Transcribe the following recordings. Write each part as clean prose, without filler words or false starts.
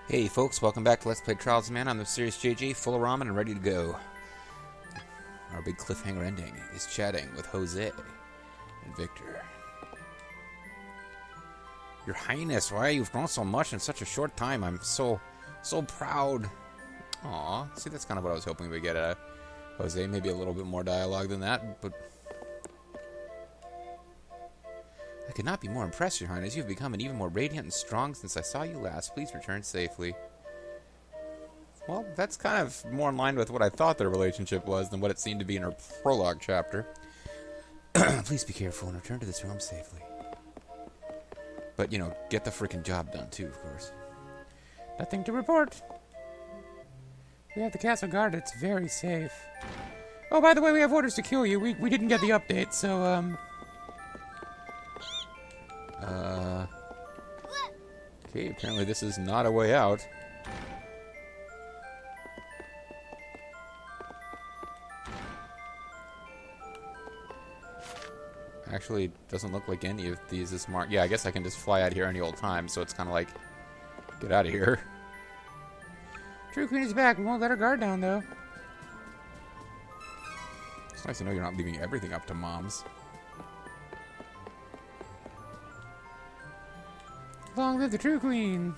Hey folks, welcome back to Let's Play Trials of Mana. I'm the Serious JJ, full of ramen and ready to go. Our big cliffhanger ending is chatting with Jose and Victor. Your Highness, why you've grown so much in such a short time? I'm so proud. Aw, see, that's kind of what I was hoping we'd get out of Jose. Maybe a little bit more dialogue than that, but I could not be more impressed, Your Highness. You've become even more radiant and strong since I saw you last. Please return safely. Well, that's kind of more in line with what I thought their relationship was than what it seemed to be in her prologue chapter. Please be careful and return to this room safely. But, you know, get the freaking job done, too, of course. Nothing to report. We have the castle guarded. It's very safe. Oh, by the way, we have orders to kill you. We didn't get the update, so, Okay, apparently this is not a way out. Actually, doesn't look like any of these is marked. Yeah, I guess I can just fly out here any old time, so it's kind of like, get out of here. True Queen is back. We won't let her guard down, though. It's nice to know you're not leaving everything up to moms. Long live the True Queen!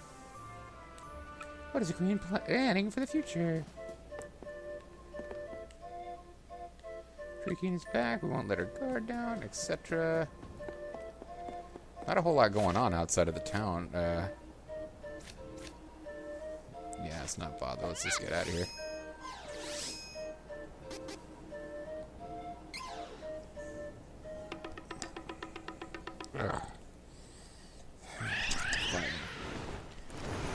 What is the Queen planning for the future? True Queen is back, we won't let her guard down, etc. Not a whole lot going on outside of the town. Yeah, it's not bother. Let's just get out of here. Ugh.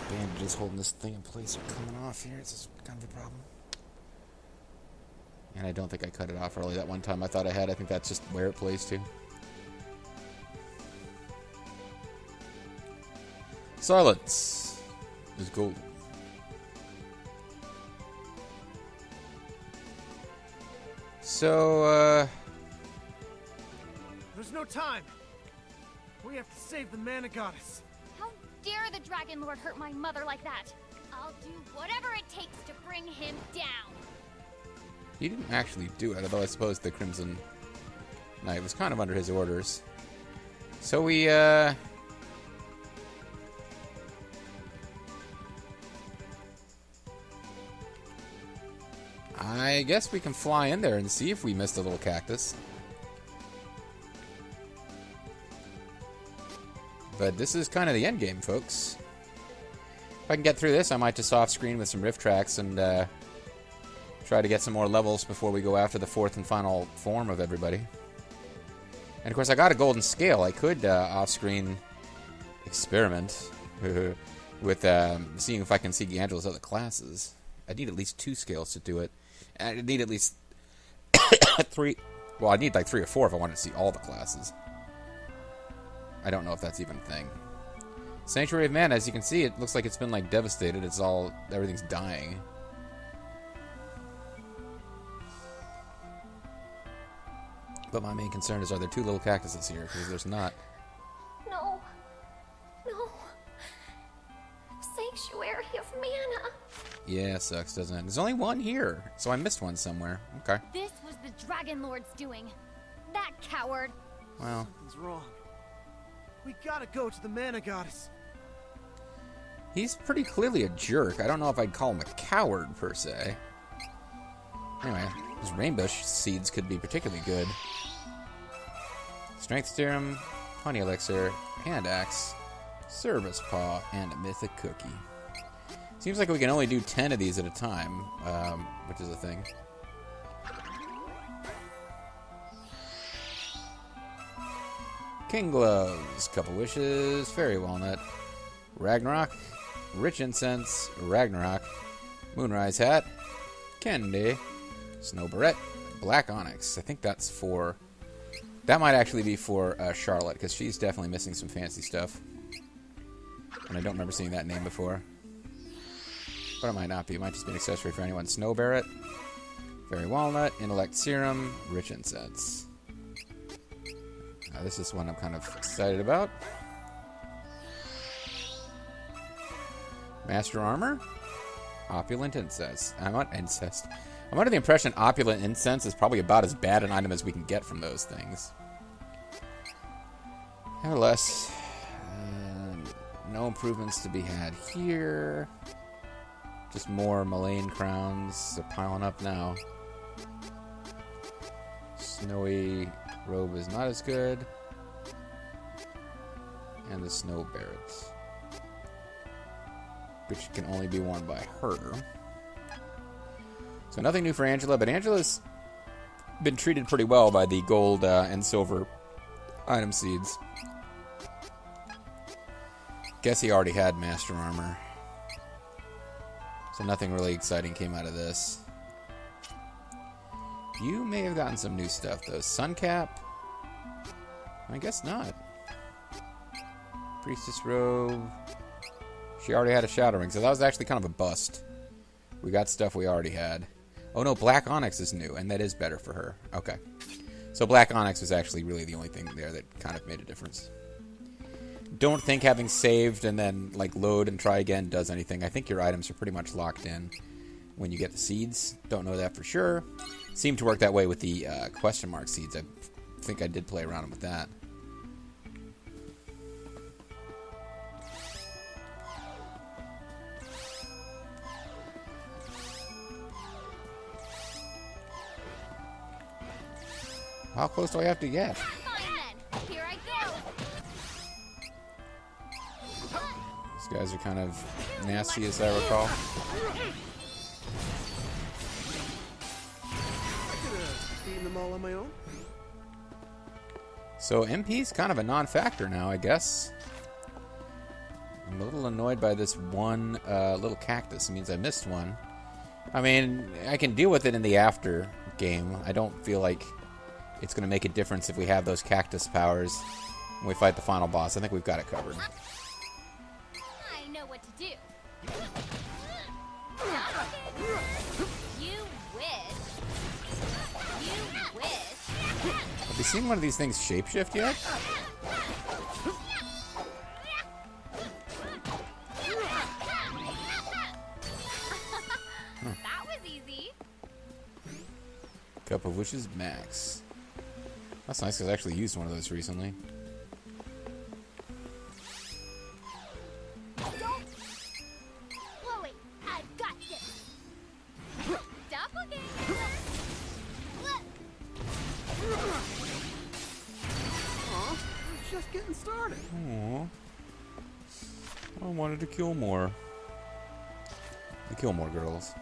Bandages holding this thing in place are coming off here. It's just kind of a problem. And I don't think I cut it off early that one time I thought I had. I think that's just where it plays to. Silence is gold. So, There's no time. We have to save the Mana Goddess. How dare the Dragon Lord hurt my mother like that? I'll do whatever it takes to bring him down. He didn't actually do it, although I suppose the Crimson Knight was kind of under his orders. So we, I guess we can fly in there and see if we missed a little cactus. But this is kind of the end game, folks. If I can get through this, I might just off-screen with some riff tracks and try to get some more levels before we go after the fourth and final form of everybody. And of course, I got a golden scale. I could off-screen experiment with seeing if I can see Angela's other classes. I need at least 2 scales to do it. And I need at least 3. Well, I need like 3 or 4 if I wanted to see all the classes. I don't know if that's even a thing. Sanctuary of Mana, as you can see, it looks like it's been like devastated. Everything's dying. But my main concern is, are there 2 little cactuses here? Because there's not. No. No. Sanctuary of Mana. Yeah, sucks, doesn't it? There's only 1 here, so I missed one somewhere. Okay. This was the Dragon Lord's doing. That coward. Well, Something's wrong. We gotta go to the Mana Goddess. he's pretty clearly a jerk. I don't know if I'd call him a coward, per se. Anyway, his rainbow seeds could be particularly good. Strength Serum, Honey Elixir, Hand Axe, Service Paw, and a Mythic Cookie. Seems like we can only do 10 of these at a time, which is a thing. King Gloves, Couple Wishes, Fairy Walnut, Ragnarok, Rich Incense, Ragnarok, Moonrise Hat, Candy, Snow Barrette, Black Onyx. I think that's for... That might actually be for Charlotte, because she's definitely missing some fancy stuff. And I don't remember seeing that name before. But it might not be. It might just be an accessory for anyone. Snow Barrette, Fairy Walnut, Intellect Serum, Rich Incense. This is one I'm kind of excited about. Master Armor? Opulent Incense. I want incest. I'm under the impression Opulent Incense is probably about as bad an item as we can get from those things. Nevertheless, no improvements to be had here. Just more Malayan crowns. They're piling up now. Snowy robe is not as good. And the snow barrets, which can only be worn by her. So nothing new for Angela, but Angela's been treated pretty well by the gold and silver item seeds. Guess he already had Master Armor. So nothing really exciting came out of this. You may have gotten some new stuff, though. Sun Cap? I guess not. Priestess Robe. She already had a Shadow Ring, so that was actually kind of a bust. We got stuff we already had. Oh no, Black Onyx is new, and that is better for her. Okay. So Black Onyx was actually really the only thing there that kind of made a difference. Don't think having saved and then like load and try again does anything. I think your items are pretty much locked in when you get the seeds. Don't know that for sure. Seemed to work that way with the question mark seeds. I think I did play around with that. How close do I have to get? Fine then. Here I go. These guys are kind of nasty, as I recall. I could have eaten them all on my own. So MP's kind of a non-factor now, I guess. I'm a little annoyed by this one little cactus. It means I missed one. I mean, I can deal with it in the after game. I don't feel like it's going to make a difference if we have those cactus powers when we fight the final boss. I think we've got it covered. I know what to do. You wish. You wish. Have you seen one of these things shapeshift yet? That was easy. Cup of Wishes Max. That's nice because I actually used one of those recently. Chloe, I've got this. Doppelganger. Aw, we're just getting started. Aww. I wanted to kill more. The Killmore Girls.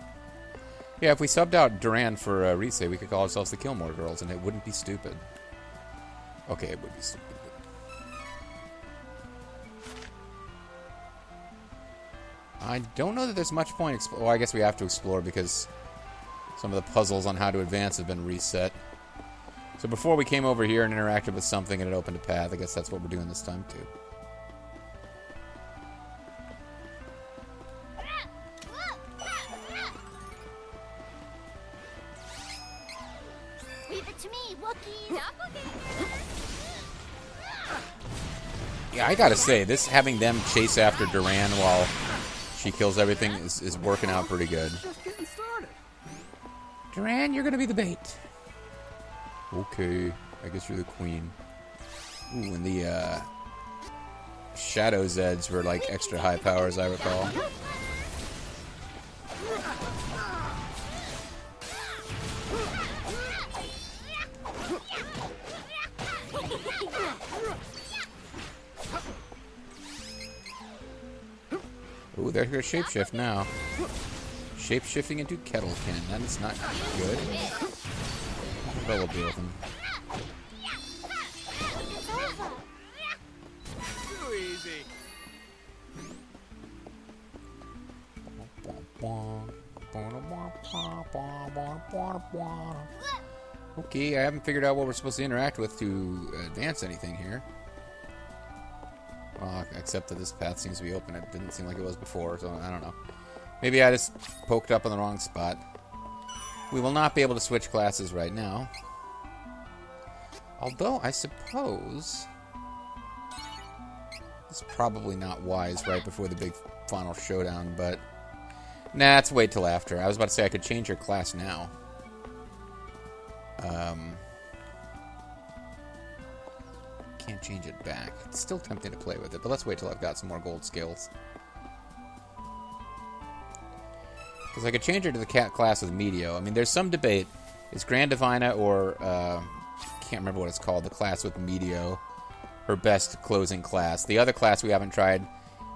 Yeah, if we subbed out Duran for Rise, we could call ourselves the Killmore Girls, and it wouldn't be stupid. Okay, it would be stupid. I don't know that there's much point. Well, I guess we have to explore because some of the puzzles on how to advance have been reset. So before we came over here and interacted with something and it opened a path, I guess that's what we're doing this time too. Leave it to me, Wookiee. Yeah, I gotta say, this having them chase after Duran while she kills everything is working out pretty good. Just getting started. Duran, you're gonna be the bait. Okay, I guess you're the queen. Ooh, and the Shadow Zeds were like extra high power, as I recall. Ooh, they're gonna shapeshift now. Shapeshifting into Kettlekin. That is not good. But we'll deal with them. Too easy. Okay, I haven't figured out what we're supposed to interact with to advance anything here. Well, except that this path seems to be open. It didn't seem like it was before, so I don't know. Maybe I just poked up in the wrong spot. We will not be able to switch classes right now. Although, I suppose it's probably not wise right before the big final showdown, but nah, let's wait till after. I was about to say I could change her class now. Can't change it back. It's still tempting to play with it, but let's wait till I've got some more gold skills. Because I could change her to the cat class with Medio. I mean, there's some debate. Is Grand Divina or, can't remember what it's called, the class with Medio, her best closing class? The other class we haven't tried,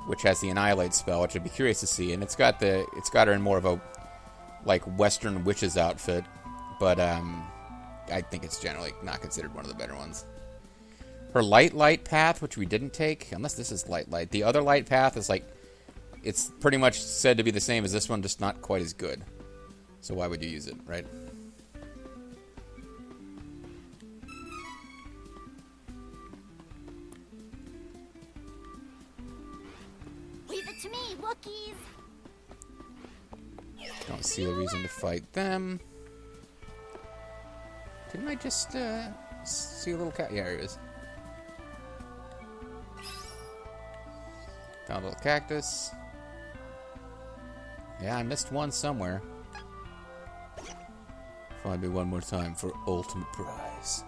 which has the Annihilate spell, which I'd be curious to see. And it's got her in more of a, like, Western witch's outfit. But, I think it's generally not considered one of the better ones. Her light path, which we didn't take, unless this is light. The other light path is like, it's pretty much said to be the same as this one, just not quite as good. So why would you use it, right? Leave it to me, Wookiees. Don't see the reason to fight them. Didn't I just see a little cat? Yeah, here he is. Found a little cactus. Yeah, I missed one somewhere. Find me one more time for ultimate prize.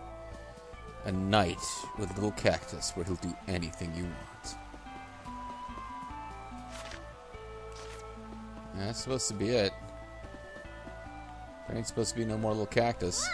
A knight with a little cactus where he'll do anything you want. That's supposed to be it. There ain't supposed to be no more little cactus.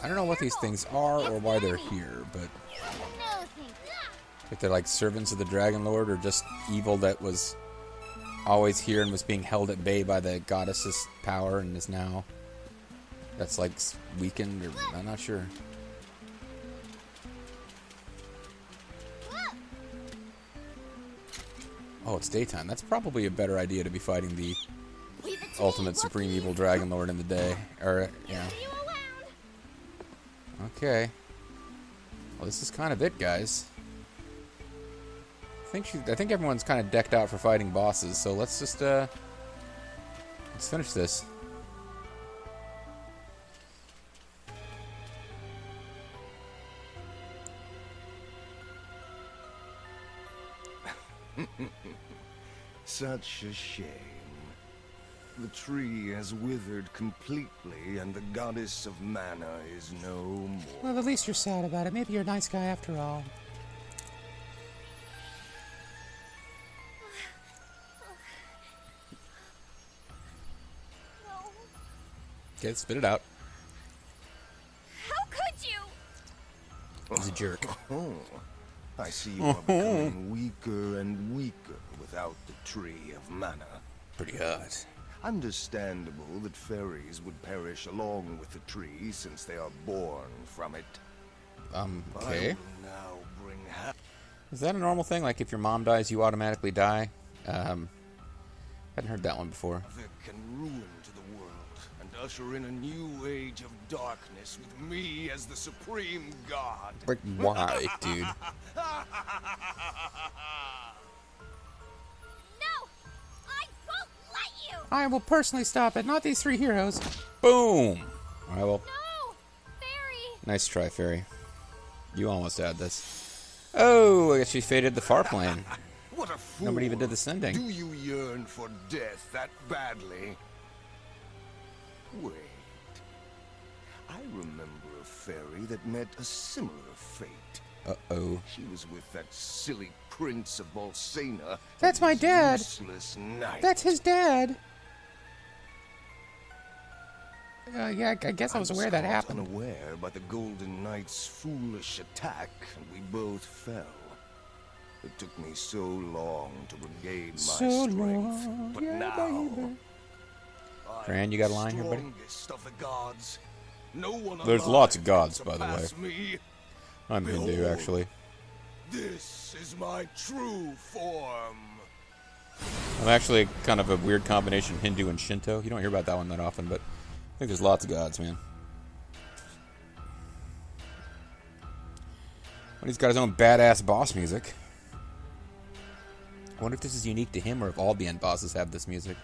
I don't know what these things are or why they're here, but No, thank you. if they're like servants of the Dragon Lord or just evil that was always here and was being held at bay by the goddess's power and is now that's like weakened, or I'm not sure. Oh, it's daytime. That's probably a better idea to be fighting the Leave it to ultimate me, supreme Wookiees. evil Dragon Lord in the day. Or, yeah. See you around. Okay. Well, this is kind of it, guys. I think everyone's kind of decked out for fighting bosses, so let's just, let's finish this. Such a shame. The tree has withered completely, and the goddess of mana is no more. Well, at least you're sad about it. Maybe you're a nice guy after all. No. Okay, spit it out. How could you? He's a jerk. Oh, I see you are becoming weaker and weaker without the tree of mana. Pretty hot. Understandable that fairies would perish along with the tree since they are born from it. Okay. I will now bring Is that a normal thing? Like if your mom dies, you automatically die? Hadn't heard that one before. havoc and ruin to the world, and usher in a new age of darkness with me as the supreme god. Like, why, dude? No! I won't let you! I will personally stop it, not these three heroes. Boom! Alright, well, No! Fairy! nice try, Fairy. You almost had this. Oh, I guess she faded the far plane. What a fool. Nobody even did the sending. Do you yearn for death that badly? Wait. I remember a fairy that met a similar fate. Uh-oh. She was with that silly prince of Bolsena. That's and my his dad. Useless knight. That's his dad. Yeah, I guess I was aware that caught happened. Unaware by the Golden Knight's foolish attack, and we both fell. It took me so long to regain my So strength, long, but yeah, now baby. I Fran, am you got a line here, buddy? strongest of the gods. No one There's alive lots of can gods, by the way. surpass me. I'm Hindu, Behold. actually. This is my true form. I'm actually kind of a weird combination Hindu and Shinto. You don't hear about that one that often, but think there's lots of gods, man. But he's got his own badass boss music. I wonder if this is unique to him or if all the end bosses have this music.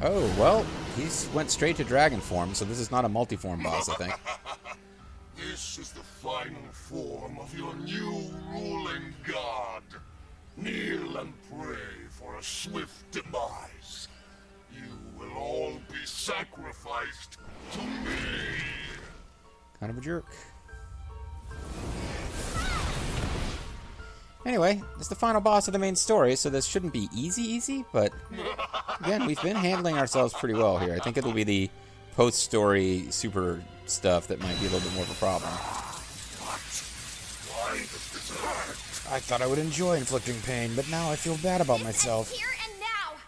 Oh, well, he's went straight to dragon form, so this is not a multiform boss, I think. This is the final form of your new ruling god. Kneel and pray for a swift demise. You will all be sacrificed to me. Kind of a jerk. Anyway, it's the final boss of the main story, so this shouldn't be easy, but again, we've been handling ourselves pretty well here. I think it'll be the post-story super stuff that might be a little bit more of a problem. Why does this hurt? I thought I would enjoy inflicting pain, but now I feel bad about myself. Here and now.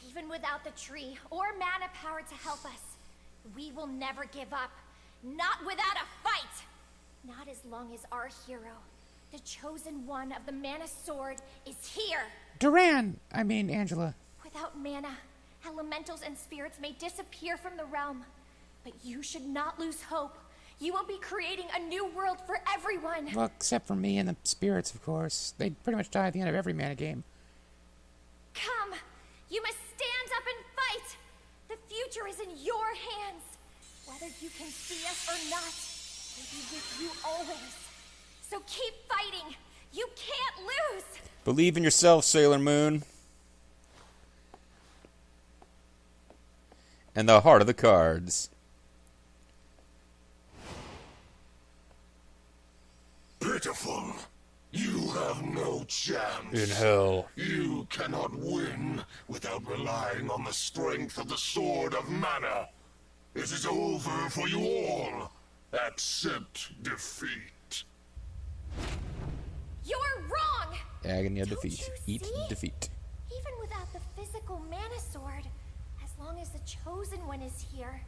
Even without the tree or mana power to help us, we will never give up. Not without a fight. Not as long as our hero, the chosen one of the Mana Sword, is here. Angela. Without mana, elementals and spirits may disappear from the realm. But you should not lose hope. You will be creating a new world for everyone. Well, except for me and the spirits, of course. They pretty much die at the end of every mana game. Come, you must stand up and fight. The future is in your hands. Whether you can see us or not, we'll be with you always. So keep fighting. You can't lose. Believe in yourself, Sailor Moon. And the heart of the cards. Pitiful. You have no chance. In hell. You cannot win without relying on the strength of the Sword of Mana. It is over for you all. Accept defeat. You're wrong. Agony of Don't defeat. you Eat see? defeat. Even without the physical Mana Sword, as long as the Chosen One is here,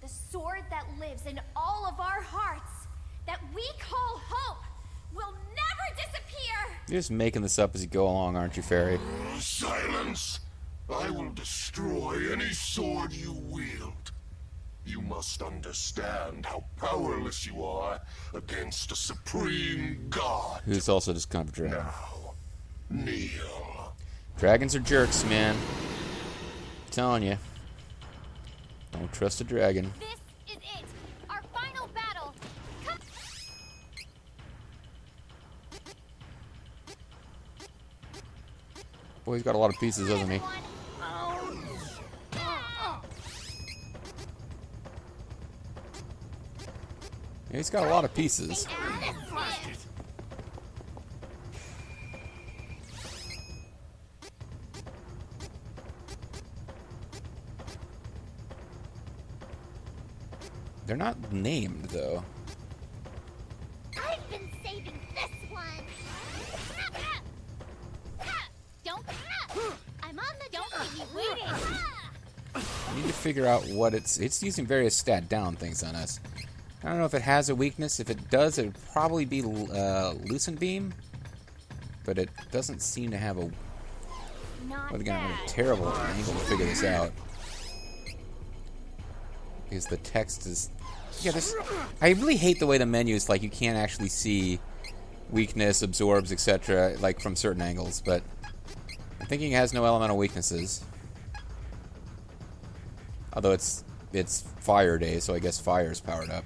the sword that lives in all of our hearts, that we call hope, will never disappear! You're just making this up as you go along, aren't you, Fairy? Silence! I will destroy any sword you wield. You must understand how powerless you are against a supreme god. Who's also just kind of a dragon. Now, kneel. Dragons are jerks, man. I'm telling you. Don't trust a dragon. This is it! Our final battle! Come! Boy, he's got a lot of pieces, doesn't he? Everyone. Yeah, he's got a lot of pieces. They're not named, though. I've been saving this one! Don't... I'm on the... Don't leave me waiting! I need to figure out what it's using various stat down things on us. I don't know if it has a weakness. If it does, it would probably be Lucent Beam. But it doesn't seem to have a... Not Well, again, I have a bad. terrible angle to figure this out. Because the text is... Yeah, this... I really hate the way the menu is like you can't actually see weakness, absorbs, etc. like from certain angles, but I'm thinking it has no elemental weaknesses. Although it's Fire Day, so I guess Fire's powered up.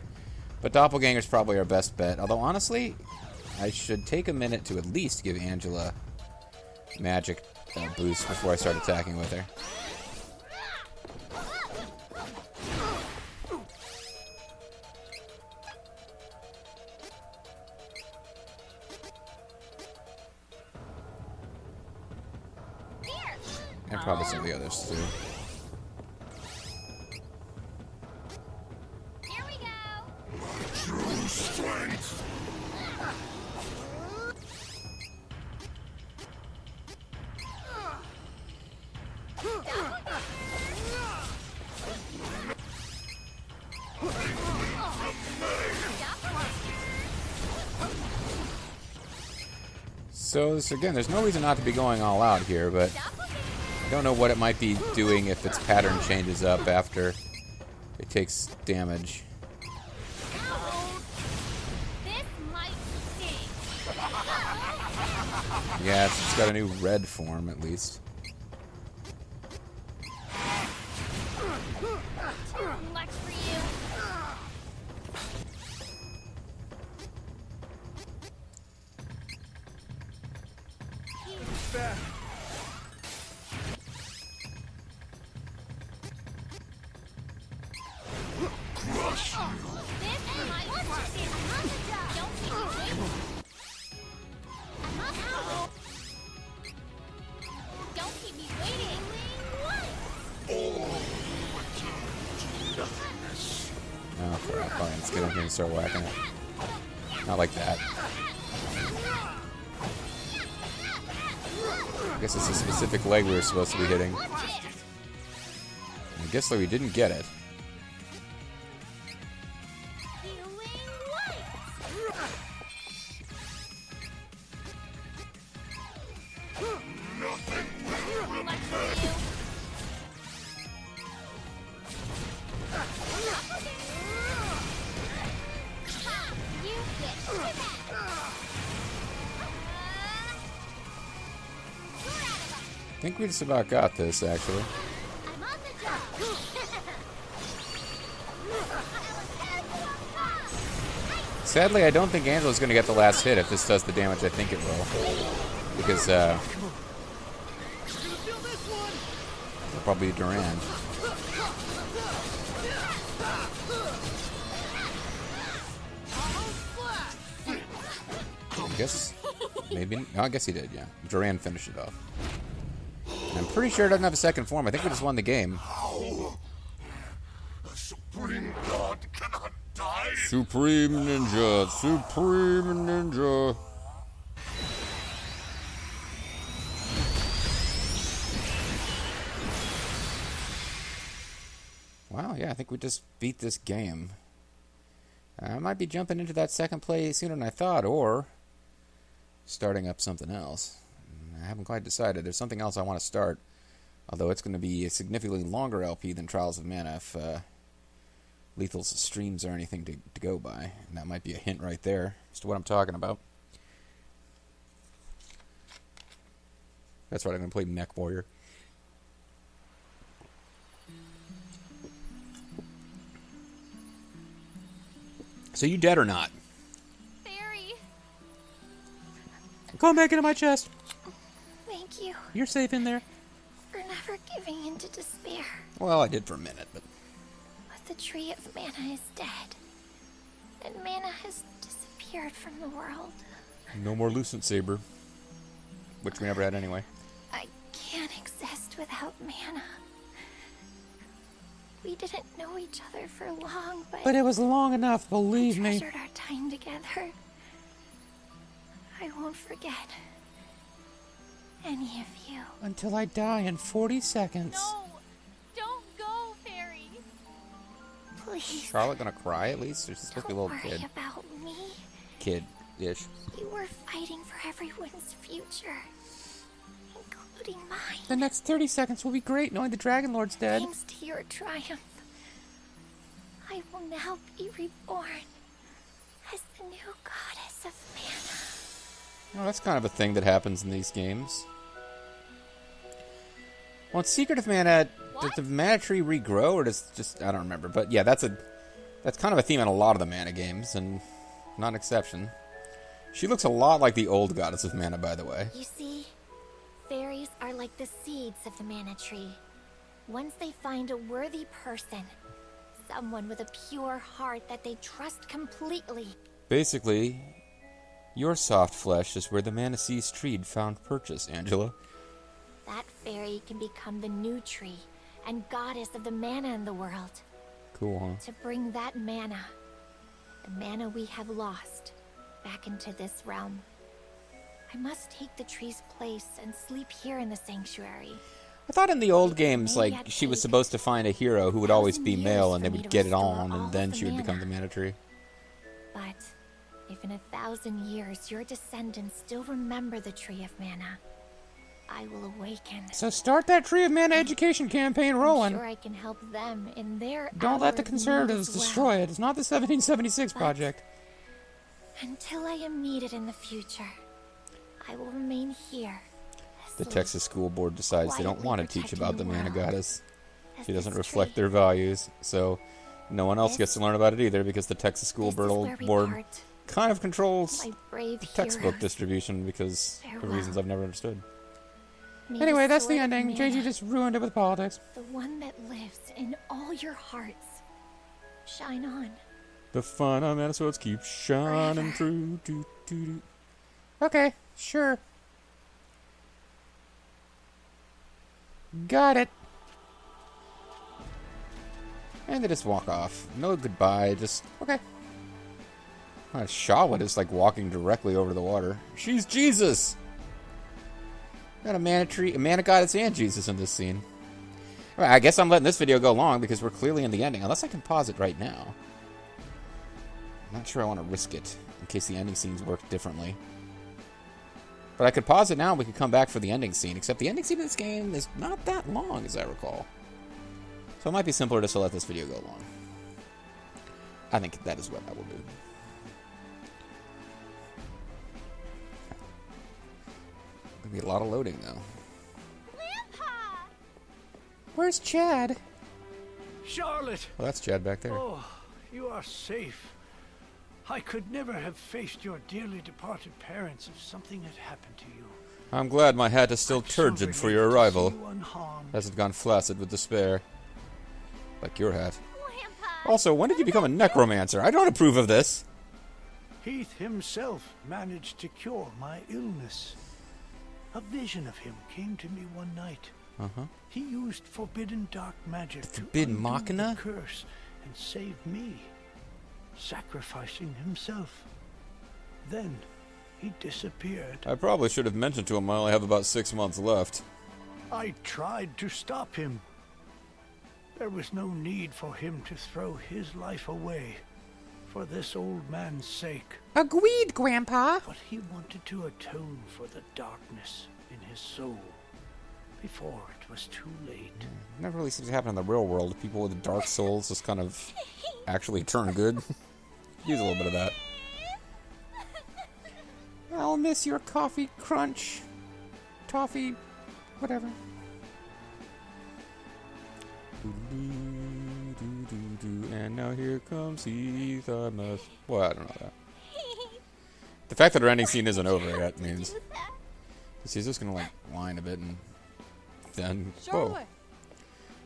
But Doppelganger's probably our best bet. Although, honestly, I should take a minute to at least give Angela magic boost before I start attacking with her. And probably some of the others, too. Here we go! True strength. So, again, there's no reason not to be going all out here, but I don't know what it might be doing if its pattern changes up after it takes damage. This might sting. Yeah, it's got a new red form, at least. Too much for you. Back. Crush you. This might sting. Don't keep me waiting. Don't keep me waiting. All return to nothingness. Oh, crap. Fine, let's get in here and start whacking it. Not like that. I guess it's a specific leg we were supposed to be hitting. I guess that we didn't get it. Nothing will remain. You get I think we just about got this, actually. I'm on the job. Sadly, I don't think Angela's going to get the last hit if this does the damage I think it will. Because, it'll probably be Durand. I guess, maybe, no, I guess he did, yeah. Durand finished it off. And I'm pretty sure it doesn't have a second form. I think we just won the game. How? A supreme god cannot die? Supreme Ninja, Supreme Ninja. Wow, yeah, I think we just beat this game. I might be jumping into that second play sooner than I thought, or starting up something else. I haven't quite decided. There's something else I want to start, although it's going to be a significantly longer LP than Trials of Mana if Lethal's streams are anything to go by. And that might be a hint right there as to what I'm talking about. That's right, I'm going to play Mech Warrior. So you dead or not? Fairy, Come back into my chest. thank you You're safe in there. for never giving in to despair. Well, I did for a minute, but But the tree of mana is dead, and mana has disappeared from the world. no more Lucent Saber, which we never had anyway. I can't exist without mana. We didn't know each other for long, but it was long enough, believe me. treasured our time together. I won't forget any of you. Until I die in 40 seconds. No! Don't go, Fairy! Please, Charlotte gonna cry at least? Or she's supposed to be a don't little worry kid. about me. Kid-ish. You were fighting for everyone's future, including mine. The next 30 seconds will be great knowing the Dragon Lord's dead. Thanks to your triumph, I will now be reborn as the new goddess of mana. Well, that's kind of a thing that happens in these games. Well, in Secret of Mana, does the mana tree regrow, or does just... I don't remember. But yeah, that's kind of a theme in a lot of the Mana games, and not an exception. She looks a lot like the old Goddess of Mana, by the way. You see, fairies are like the seeds of the mana tree. Once they find a worthy person, someone with a pure heart that they trust completely, Basically, your soft flesh is where the Mana Seas tree found purchase, Angela. that fairy can become the new tree and goddess of the mana in the world. Cool, huh? To bring that mana, the mana we have lost, back into this realm. I must take the tree's place and sleep here in the sanctuary. I thought in the old games, May like, yet she was take supposed to find a hero who would always be 1,000 male, years and they for me would to get it restore on, all and then of she the would become mana. the Mana Tree. But If in 1,000 years your descendants still remember the Tree of Mana, I will awaken. So start that Tree of Mana education campaign rolling. I'm sure I can help them in their Don't let the hour of need conservatives as well. destroy it. It's not the 1776 project. Until I am needed in the future, I will remain here. The Texas School Board decides they don't quietly want to teach protecting about the the Mana world. Goddess. as She doesn't this reflect tree. their values, so no one else This- gets to learn about it either because the Texas School This is where we Board part, kind of controls my brave the textbook heroes. distribution because for Farewell. reasons I've never understood. May Anyway, that's the sword of ending. Mana, JG just ruined it with politics. the one that lives in all your hearts, shine on. The fun of Mana swords keeps shining Forever. through. Okay, sure. Got it. And they just walk off. No goodbye, just, okay. Charlotte is like walking directly over the water. She's Jesus! Got a mana tree, a mana goddess and Jesus in this scene. Alright, I guess I'm letting this video go long because we're clearly in the ending, unless I can pause it right now. I'm not sure I want to risk it, in case the ending scenes work differently. But I could pause it now and we could come back for the ending scene, except the ending scene of this game is not that long, as I recall. So it might be simpler just to let this video go long. I think that is what I will do. Gonna be a lot of loading, though. Grandpa! Where's Chad? Charlotte! Oh, that's Chad back there. Oh, you are safe. I could never have faced your dearly departed parents if something had happened to you. I'm glad my hat is still I'm so turgid for relieved your to see arrival. you unharmed. Hasn't gone flaccid with despair. Like your hat. Grandpa! Also, when did you become a necromancer? I don't approve of this. Heath himself managed to cure my illness. A vision of him came to me one night. Uh-huh. He used forbidden dark magic to forbidden undo machina? the curse and save me, sacrificing himself. Then he disappeared. I probably should have mentioned to him I only have about 6 months left. I tried to stop him. There was no need for him to throw his life away for this old man's sake. Agreed, Grandpa. But he wanted to atone for the darkness in his soul before it was too late. Never really seems to happen in the real world. People with dark souls just kind of actually turn good. Use a little bit of that. I'll miss your coffee crunch. Toffee, whatever. And now here comes Heath. I must. Well, I don't know that. The fact that our ending scene isn't over yet means she's just gonna like whine a bit and then. Whoa.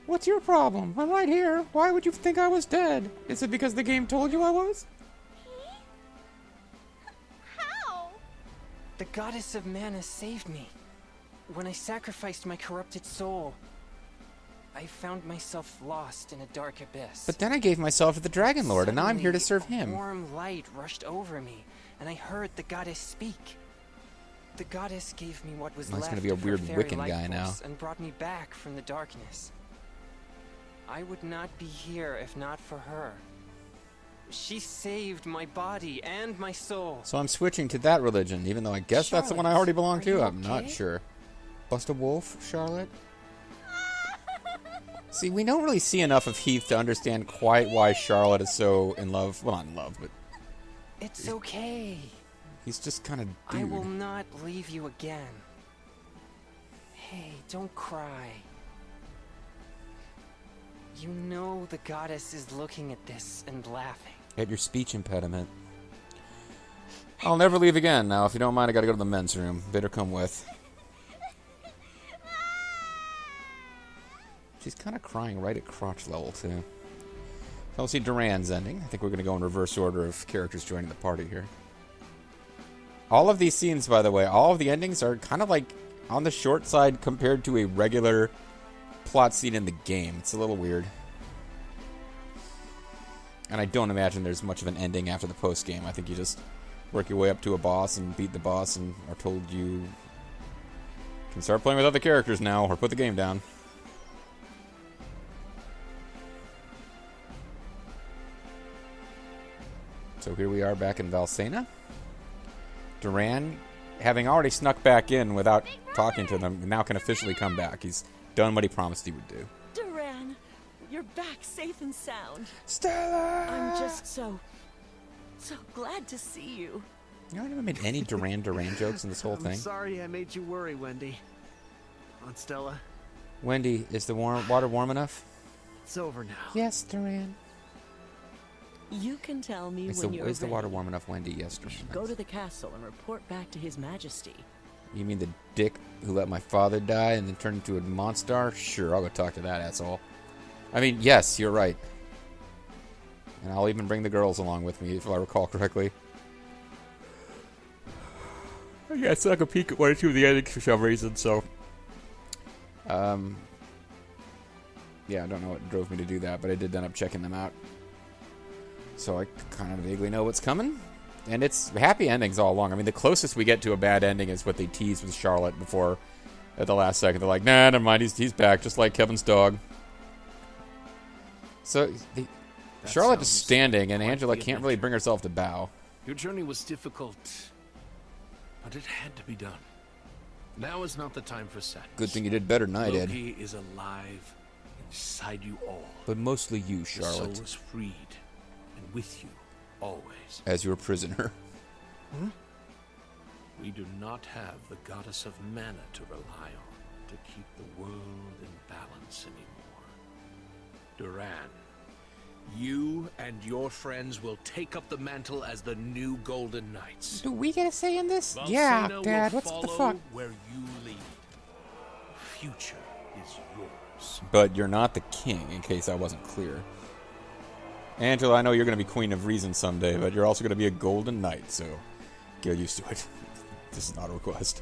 What's your problem? I'm right here. Why would you think I was dead? Is it because the game told you I was? How? The goddess of mana saved me. When I sacrificed my corrupted soul, I found myself lost in a dark abyss. But then I gave myself to the Dragon Lord, and now I'm here to serve Suddenly, him. A warm light rushed over me, and I heard the goddess speak. The goddess gave me what was Oh, he's left gonna be a of her weird fairy Wiccan life guy now. force and brought me back from the darkness. I would not be here if not for her. She saved my body and my soul. So I'm switching to that religion, even though I guess that's the one I already belong Charlotte, to. are I'm you not okay? sure. Bust a wolf, Charlotte? See, we don't really see enough of Heath to understand quite why Charlotte is so in love. Well, not in love, but It's okay. he's just kind of I will dude. not leave you again. Hey, don't cry. You know the goddess is looking at this and laughing. At your speech impediment. I'll never leave again. Now, if you don't mind, I gotta go to the men's room. Better come with. She's kind of crying right at crotch level, too. So we'll see Duran's ending. I think we're going to go in reverse order of characters joining the party here. All of these scenes, by the way, all of the endings are kind of like on the short side compared to a regular plot scene in the game. It's a little weird. And I don't imagine there's much of an ending after the post-game. I think you just work your way up to a boss and beat the boss and are told you can start playing with other characters now or put the game down. So here we are back in Valsena. Duran, having already snuck back in without talking to them, now can officially come back. He's done what he promised he would do. Duran, you're back safe and sound. Stella! I'm just so glad to see you. You know, I never made any Duran jokes in this whole I'm thing. sorry I made you worry, Wendy. Aunt Stella, Wendy, is the water warm enough? it's over now. Yes, Duran. You can tell me Is when you're the water ready. warm enough, Wendy? Yes, Duran. Go to the castle and report back to His Majesty. You mean the dick who let my father die and then turned into a monster? Sure, I'll go talk to that asshole. I mean, yes, you're right. And I'll even bring the girls along with me, if I recall correctly. Yeah, I still took a peek at one or two of the endings for some reason, so... Yeah, I don't know what drove me to do that, but I did end up checking them out. So I kind of vaguely know what's coming. And it's happy endings all along. I mean, the closest we get to a bad ending is what they teased with Charlotte before, at the last second. They're like, nah, never mind, he's back, just like Kevin's dog. So, Charlotte is sounds standing, and quite Angela the can't really adventure. bring herself to bow. Your journey was difficult, but it had to be done. Now is not the time for sadness. Good thing you did better than I did. Loki is alive inside you all. But mostly you, The Charlotte, soul is freed and with you always. as your prisoner. We do not have the goddess of mana to rely on to keep the world in balance anymore. Duran, you and your friends will take up the mantle as the new Golden Knights. Do we get a say in this? Valsena Dad, will what's the follow fuck? where you lead. Future is yours. But you're not the king, in case I wasn't clear. Angela, I know you're going to be Queen of Reason someday, but you're also going to be a Golden Knight, so get used to it. This is not a request.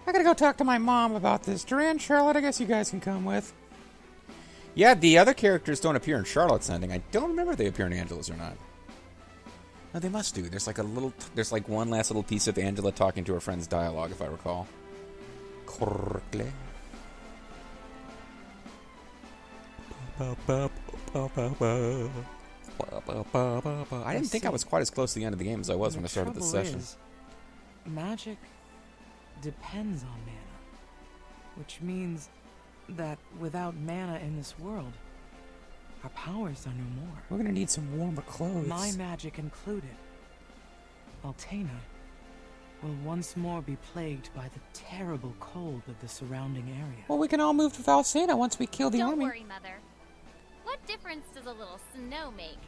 I gotta go talk to my mom about this. Duran, Charlotte, I guess you guys can come with. Yeah, the other characters don't appear in Charlotte's ending. I don't remember if they appear in Angela's or not. No, they must do. There's like one last little piece of Angela talking to her friend's dialogue, if I recall correctly. I didn't think I was quite as close to the end of the game as I was when I started this session. Magic depends on mana, which means that without mana in this world, our powers are no more. We're gonna need some warmer clothes. My magic included. Altena will once more be plagued by the terrible cold of the surrounding area. Well, we can all move to Valsena once we kill the Don't army. worry, Mother. What difference does a little snow make?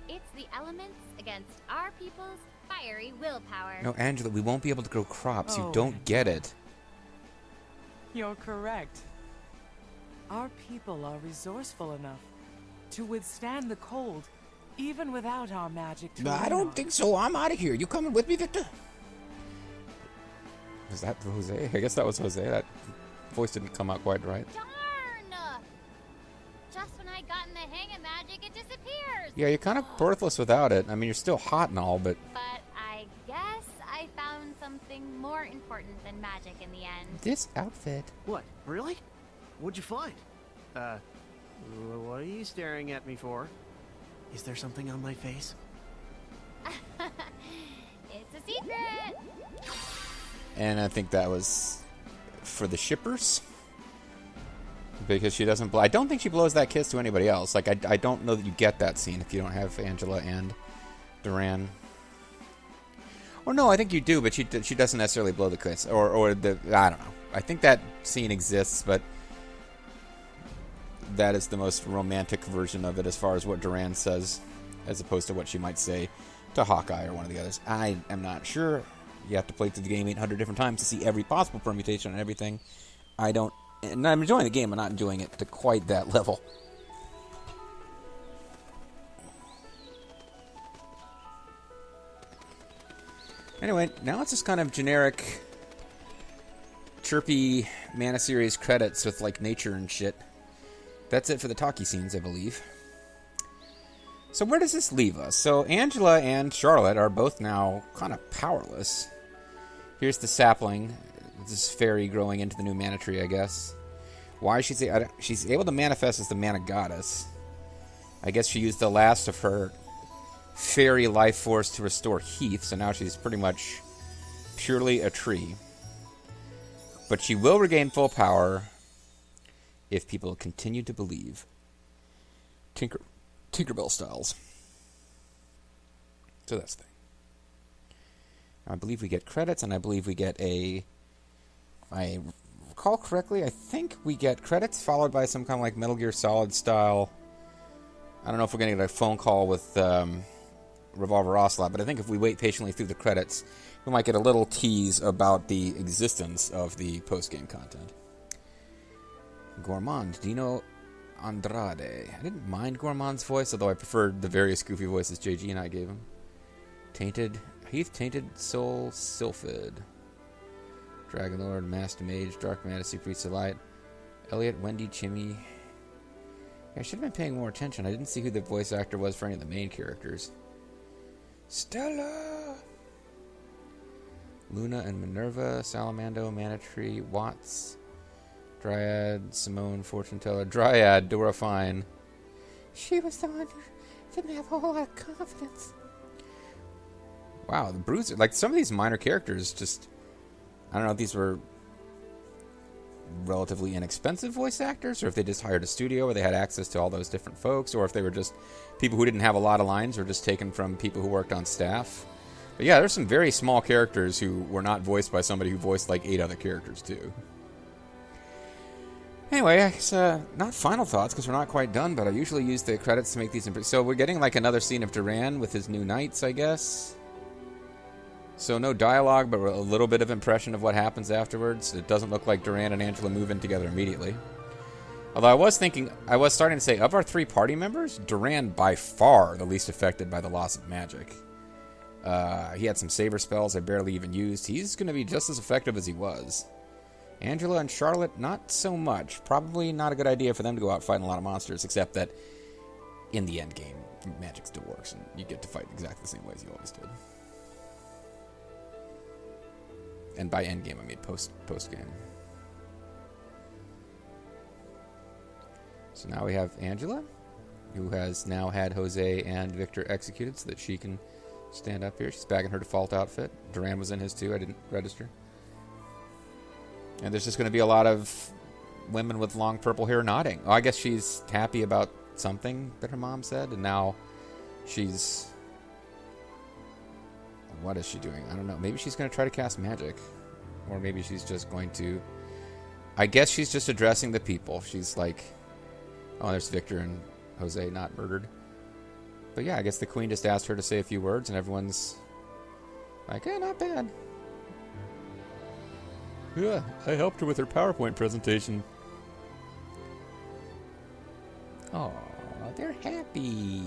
It's the elements against our people's fiery willpower. No, Angela, we won't be able to grow crops. You Oh, don't get it. You're correct. Our people are resourceful enough to withstand the cold, even without our magic to I lean don't on. think so. I'm out of here. You coming with me, Victor? Was that Jose? I guess that was Jose. That voice didn't come out quite right. Darn! Just when I got in the hang of magic, it disappears. Yeah, you're kind of birthless without it. I mean, you're still hot and all, but But I guess I found something more important than magic in the end. this outfit. What? Really? What'd you find? What are you staring at me for? Is there something on my face? It's a secret. And I think that was for the shippers. Because she doesn't blow. I don't think she blows that kiss to anybody else. Like, I don't know that you get that scene if you don't have Angela and Duran. Or no, I think you do, but she doesn't necessarily blow the kiss. Or the... I don't know. I think that scene exists, but that is the most romantic version of it as far as what Duran says, as opposed to what she might say to Hawkeye or one of the others. I am not sure. You have to play through the game 800 different times to see every possible permutation and everything. I don't... And I'm enjoying the game, I'm not enjoying it to quite that level. Anyway, now it's just kind of generic, chirpy Mana series credits with, like, nature and shit. That's it for the talkie scenes, I believe. So where does this leave us? So Angela and Charlotte are both now kind of powerless. Here's the sapling. This fairy growing into the new mana tree, I guess. Why she's able to manifest as the mana goddess. I guess she used the last of her fairy life force to restore Heath, so now she's pretty much purely a tree. But she will regain full power if people continue to believe. Tinkerbell styles. So that's the thing. I believe we get credits, and I believe we get a... If I recall correctly, I think we get credits followed by some kind of like Metal Gear Solid style... I don't know if we're going to get a phone call with Revolver Ocelot, but I think if we wait patiently through the credits, we might get a little tease about the existence of the post-game content. Gourmand, Dino Andrade. I didn't mind Gourmand's voice, although I preferred the various goofy voices JG and I gave him. Heath Tainted Soul Sylphid. Dragonlord, Master Mage, Dark Fantasy, Priest of Light. Elliot, Wendy, Chimmy. I should have been paying more attention. I didn't see who the voice actor was for any of the main characters. Stella! Luna and Minerva, Salamando, Manitree, Watts, Dryad, Simone, Fortune Teller, Dryad, Dora Fine. She was the one who didn't have a whole lot of confidence. Wow, the Bruiser. Like, some of these minor characters just... I don't know if these were relatively inexpensive voice actors, or if they just hired a studio where they had access to all those different folks, or if they were just people who didn't have a lot of lines or just taken from people who worked on staff. But yeah, there's some very small characters who were not voiced by somebody who voiced like 8 other characters too. Anyway, I guess, not final thoughts because we're not quite done, but I usually use the credits to make these... So we're getting like another scene of Duran with his new knights, I guess. So no dialogue, but a little bit of impression of what happens afterwards. It doesn't look like Duran and Angela move in together immediately. Although I was starting to say, of our 3 party members, Duran by far the least affected by the loss of magic. He had some saber spells I barely even used. He's going to be just as effective as he was. Angela and Charlotte, not so much. Probably not a good idea for them to go out fighting a lot of monsters, except that in the end game, magic still works, and you get to fight exactly the same way as you always did. And by end game, I mean post game. So now we have Angela, who has now had Jose and Victor executed so that she can stand up here. She's back in her default outfit. Duran was in his too. I didn't register. And there's just going to be a lot of women with long purple hair nodding. Oh, I guess she's happy about something that her mom said, and now she's... What is she doing? I don't know. Maybe she's going to try to cast magic. Or maybe she's just going to... I guess she's just addressing the people. She's like... Oh, there's Victor and Jose not murdered. But yeah, I guess the queen just asked her to say a few words, and everyone's like, not bad. Yeah, I helped her with her PowerPoint presentation. Oh, they're happy.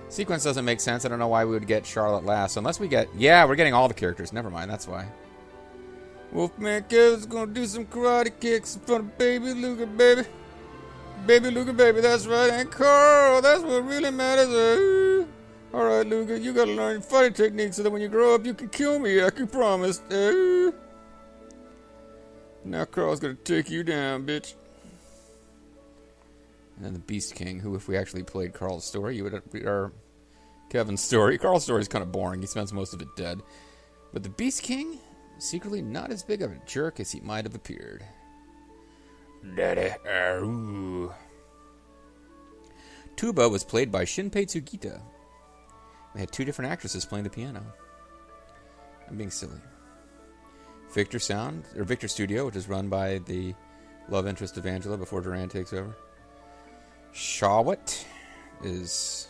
Sequence doesn't make sense. I don't know why we would get Charlotte last. Unless we get... Yeah, we're getting all the characters. Never mind, that's why. Wolfman Kevin's gonna do some karate kicks in front of Baby Luca, baby. Baby Luca, baby, that's right. And Carl, that's what really matters. Alright, Luca, you gotta learn fighting techniques so that when you grow up, you can kill me, I can promise. Now Carl's gonna take you down, bitch. And then the Beast King, who, if we actually played Carl's story, you would or Kevin's story. Carl's story is kind of boring. He spends most of it dead. But the Beast King, secretly not as big of a jerk as he might have appeared. Daddy. Ooh. Tuba was played by Shinpei Tsugita. They had 2 different actresses playing the piano. I'm being silly. Victor Studio, which is run by the love interest of Angela before Duran takes over. Shawat is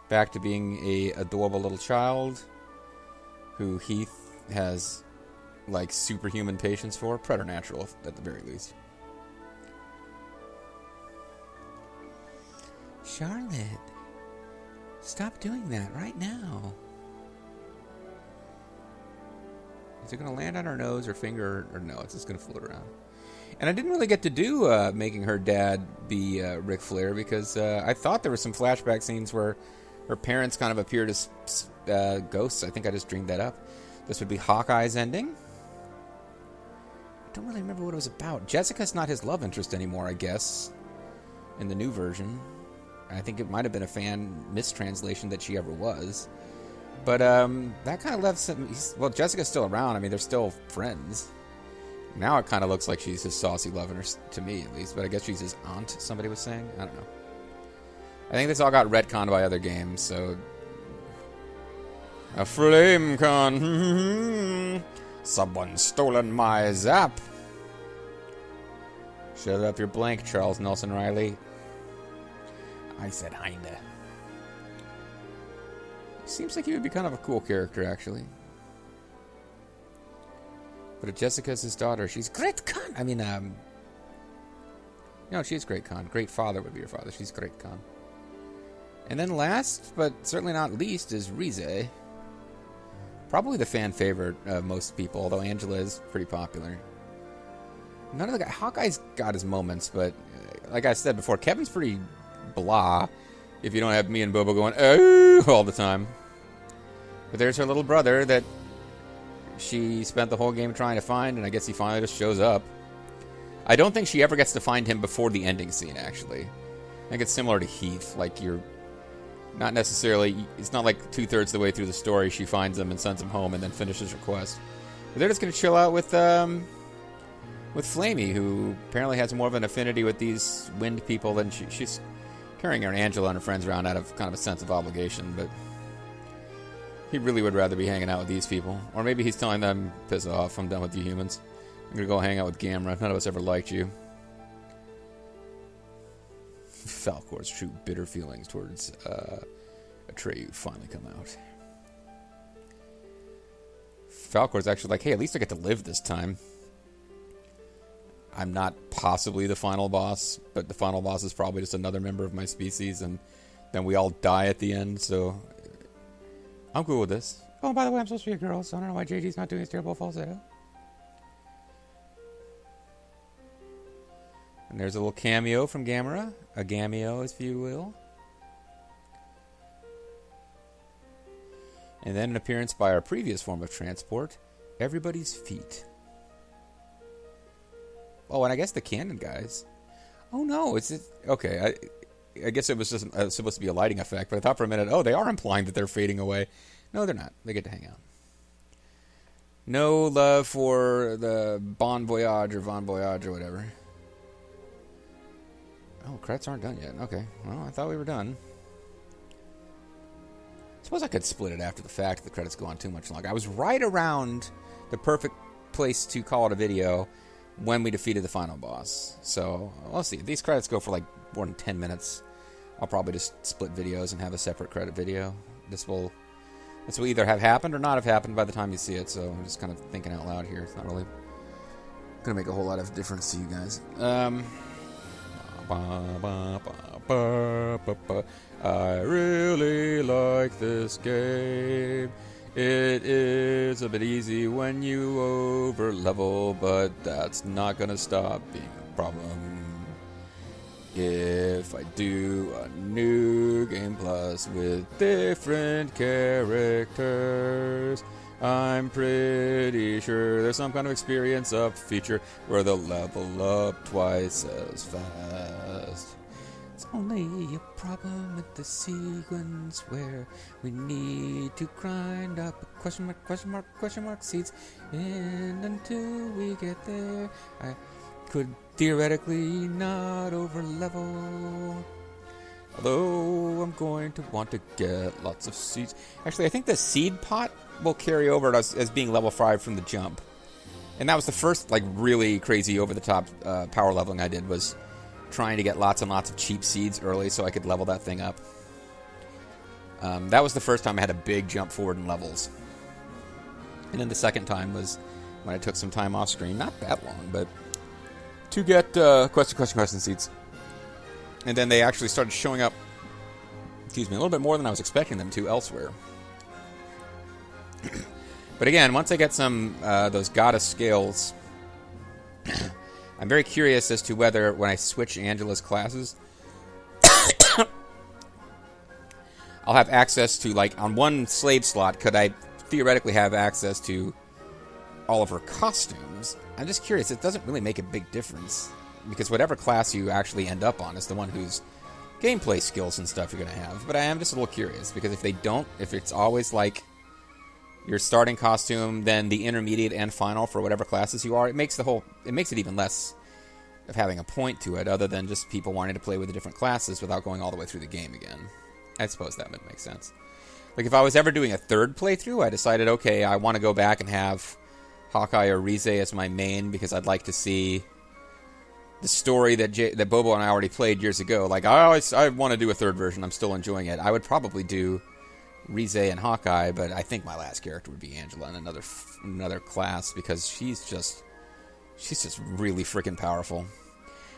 back to being a adorable little child who Heath has like superhuman patience for, preternatural at the very least. Charlotte, stop doing that right now. Is it going to land on her nose or finger, or no, it's just going to float around. And I didn't really get to do making her dad be Ric Flair because I thought there were some flashback scenes where her parents kind of appeared as ghosts. I think I just dreamed that up. This would be Hawkeye's ending. I don't really remember what it was about. Jessica's not his love interest anymore, I guess, in the new version. I think it might have been a fan mistranslation that she ever was. But that kind of left some... Well, Jessica's still around. I mean, they're still friends. Now it kind of looks like she's his saucy lover, to me at least. But I guess she's his aunt, somebody was saying. I don't know. I think this all got retconned by other games, so... A flame con. Someone's stolen my zap. Shut up your blank, Charles Nelson Riley. I said Hinda. Seems like he would be kind of a cool character, actually. But if Jessica's his daughter, she's Great Khan. I mean, no, she's Great Khan. Great Father would be her father. She's Great Khan. And then last, but certainly not least, is Rize. Probably the fan favorite of most people, although Angela is pretty popular. None of the guys... Hawkeye's got his moments, but like I said before, Kevin's pretty blah if you don't have me and Bobo going, oh, all the time. But there's her little brother that she spent the whole game trying to find, and I guess he finally just shows up. I don't think she ever gets to find him before the ending scene, actually. I think it's similar to Heath. Like, you're not necessarily... It's not like 2/3 of the way through the story she finds him and sends him home and then finishes her quest. But they're just going to chill out with Flamey, who apparently has more of an affinity with these wind people than she's carrying her Angela and her friends around out of kind of a sense of obligation, but he really would rather be hanging out with these people. Or maybe he's telling them, piss off, I'm done with you humans. I'm going to go hang out with Gamera. None of us ever liked you. Falcor's true bitter feelings towards Atreyu finally come out. Falcor's actually like, hey, at least I get to live this time. I'm not possibly the final boss, but the final boss is probably just another member of my species, and then we all die at the end, so I'm cool with this. Oh, by the way, I'm supposed to be a girl, so I don't know why JG's not doing his terrible falsetto. And there's a little cameo from Gamera. A gameo, if you will. And then an appearance by our previous form of transport, Everybody's Feet. Oh, and I guess the Canon guys. Oh, no, it's... Okay, I guess it was just supposed to be a lighting effect, but I thought for a minute, oh, they are implying that they're fading away. No, they're not. They get to hang out. No love for the Bon Voyage or Von Voyage or whatever. Oh, credits aren't done yet. Okay, well, I thought we were done. Suppose I could split it after the fact if the credits go on too much longer. I was right around the perfect place to call it a video when we defeated the final boss. So, we'll see. If these credits go for like more than 10 minutes, I'll probably just split videos and have a separate credit video. This will either have happened or not have happened by the time you see it, so I'm just kind of thinking out loud here. It's not really going to make a whole lot of difference to you guys. I really like this game. It is a bit easy when you over-level, but that's not gonna stop being a problem. If I do a new game plus with different characters, I'm pretty sure there's some kind of experience up feature where they'll level up twice as fast. It's only a problem with the sequence where we need to grind up question mark seeds, and until we get there, I could theoretically not over level. Although I'm going to want to get lots of seeds. Actually, I think the seed pot will carry over as being level 5 from the jump. And that was the first like really crazy over the top power leveling I did, was trying to get lots and lots of cheap seeds early so I could level that thing up. That was the first time I had a big jump forward in levels. And then the second time was when I took some time off screen, not that long, but to get question seeds. And then they actually started showing up, a little bit more than I was expecting them to elsewhere. But again, once I get some those goddess scales, I'm very curious as to whether when I switch Angela's classes, I'll have access to, like, on one slave slot, could I theoretically have access to all of her costumes? I'm just curious. It doesn't really make a big difference, because whatever class you actually end up on is the one who's gameplay skills and stuff you're going to have. But I am just a little curious, because if they don't, if it's always like your starting costume, then the intermediate and final for whatever classes you are, it makes it even less of having a point to it, other than just people wanting to play with the different classes without going all the way through the game again. I suppose that would make sense. Like, if I was ever doing a third playthrough, I decided, okay, I want to go back and have Hawkeye or Rize as my main, because I'd like to see the story that Bobo and I already played years ago. Like, I want to do a third version. I'm still enjoying it. I would probably do Rize and Hawkeye, but I think my last character would be Angela in another class, because she's just really freaking powerful.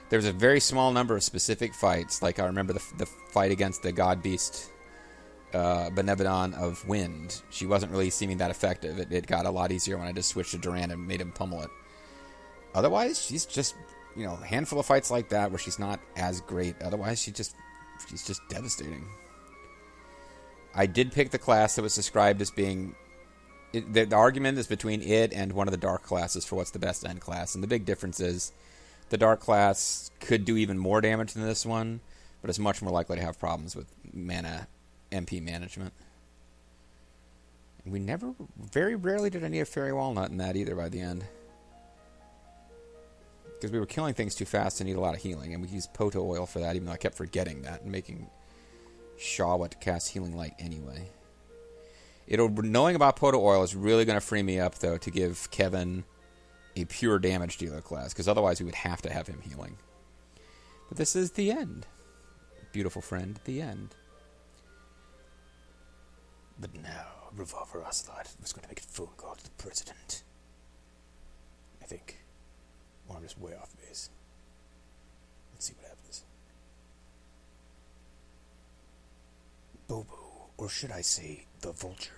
There's a very small number of specific fights. Like, I remember the fight against the God Beast, Benevodon of Wind. She wasn't really seeming that effective. It got a lot easier when I just switched to Duran and made him pummel it. Otherwise, she's just, a handful of fights like that where she's not as great. Otherwise, she's just devastating. I did pick the class that was described as being... The argument is between it and one of the dark classes for what's the best end class. And the big difference is the dark class could do even more damage than this one, but it's much more likely to have problems with mana MP management. And very rarely did I need a Fairy Walnut in that either by the end. Because we were killing things too fast to need a lot of healing, and we used Poto Oil for that, even though I kept forgetting that and making Shaw to cast Healing Light anyway. Knowing about Poto Oil is really going to free me up, though, to give Kevin a pure damage dealer class, because otherwise we would have to have him healing. But this is the end. Beautiful friend, the end. But now, Revolver Ocelot was going to make a phone call to the president. I think. Or I'm just way off base. Let's see what happens. Bobo, or should I say, the Vulture.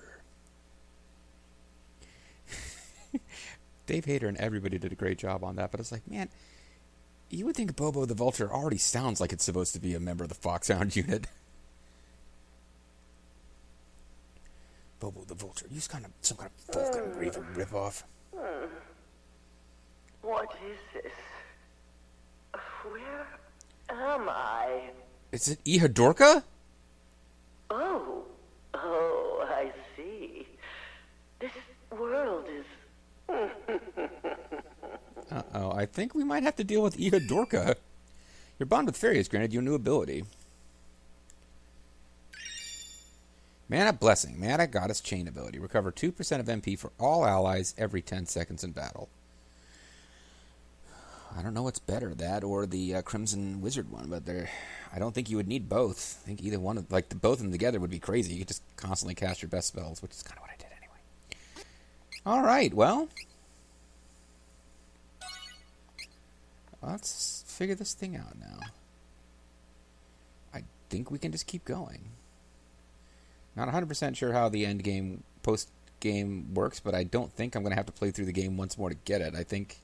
Dave Hayter and everybody did a great job on that, but it's like, man, you would think Bobo the Vulture already sounds like it's supposed to be a member of the Foxhound unit. Bobo the Vulture, you some kind of Vulcan Raven ripoff. What is this? Where am I? Is it Ihadorka? Oh, I see. This world is... Uh-oh, I think we might have to deal with Ihadorka. Your bond with Fairy has granted you a new ability. Mana Blessing. Mana Goddess Chain ability. Recover 2% of MP for all allies every 10 seconds in battle. I don't know what's better, that or the Crimson Wizard one, but I don't think you would need both. I think either one, both of them together would be crazy. You could just constantly cast your best spells, which is kind of what I did anyway. All right, well, let's figure this thing out now. I think we can just keep going. Not 100% sure how the end game, post-game works, but I don't think I'm going to have to play through the game once more to get it. I think